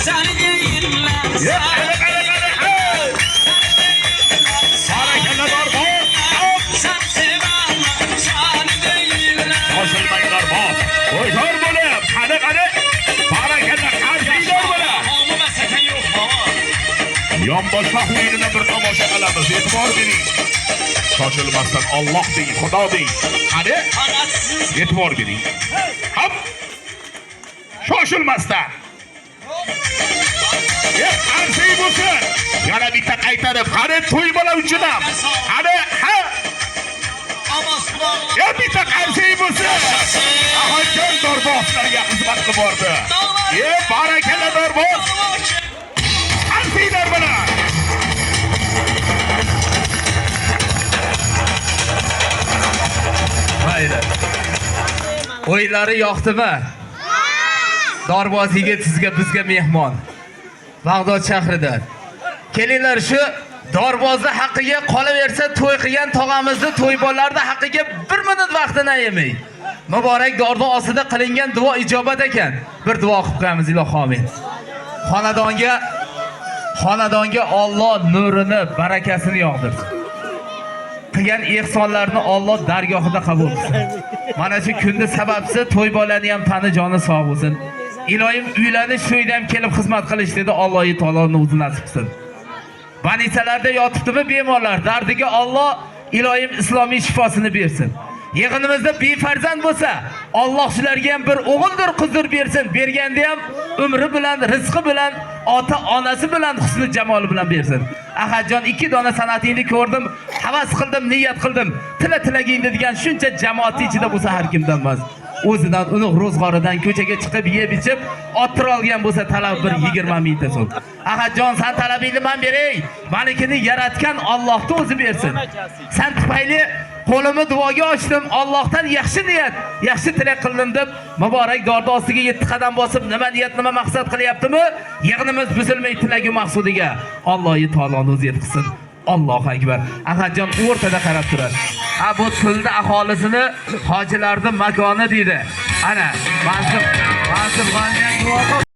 Seni değiller. Barakalla Dorboz. Sen sevemem. Seni değiller. Shoshilmanglar bor. O'zor bo'lib, qani. Barakalla qarsiylar bo'lib. Hamı ve seken yok baba. Yonboshqa o'yinini bir tomosha qilamiz. E'tibor bering. Shoshilmasdan Alloh deng, Xudo deng. Qani? Fakat siz E'tibor bering. Hop. Shoshilmasdan. Qarsiy bo'lsin. Yana bitta qaytarib, qani to'y bola uchun ham. Qani, ha. ama sularla. Bitta qarsiy bo'lsin. Ahadjon Dorbozlarga xizmat qilib bordi. Barakalla Dorboz. Qarsiylar bilan. Mayli. O'ylari yoqdimi? Dorboz yigit sizga bizga mehmon. Bag'dod shahridan. Kelinglar shu Dorbozni haqqiga qolaversa to'y qilgan tog'amizni to'ybollarda haqqiga 1 minut vaqtini ayamay. Muborak dorda ostida qilingan duo ijobat ekan. Bir duo qilib qo'yamiz ilohi amin. Xonadonga Alloh nurini, barakasini yog'dirsin. Qilgan ehsonlarni Alloh dargohida qabul qilsin. Mana shu kunda sababsiz to'y bolani ham tani joni sog' bo'lsin. Iloyim uylanish to'yda ham kelib xizmat qilish dedi Alloh taoloning o'zi nasib qilsin. Banisalarda yotibdimi bemorlar, dardiga Alloh iloyim islomiy shifosini bersin. Yig'inimizda befarzand bo'lsa, Alloh shularga ham bir o'g'ildir, qizdir bersin. Berganda ham umri bilan, rizqi bilan, ota-onasi bilan, husni jamoli bilan bersin. Ahadjon 2 dona sanatingni ko'rdim, havas qildim, niyat qildim. Tilagingni degan shuncha jamoat ichida bo'lsa har kimdan emas. O'zidan uni ro'zg'oridan ko'chaga chiqib yeb-ichib, ottira olgan bo'lsa talab bir 20 mingta so'm. Ahadjon, sen talabingni men beray. Malikini yaratgan Allohga o'zi bersin. Sen tufayli qo'limni duoga ochdim, Allohdan yaxshi niyat, yaxshi tilak qildim deb muborak dorda ostiga 7 qadam bosib, nima niyat, nima maqsad qilyaptimi? Yig'inimiz buzilmay tilagi maqsudiga Alloh taoloning o'zi yetqizsin. Allohu akbar. Ahadjon o'rtada qarab turadi. Bu tilda aholisini hojilarning makoni deydi. Ana, mansub g'anjan duo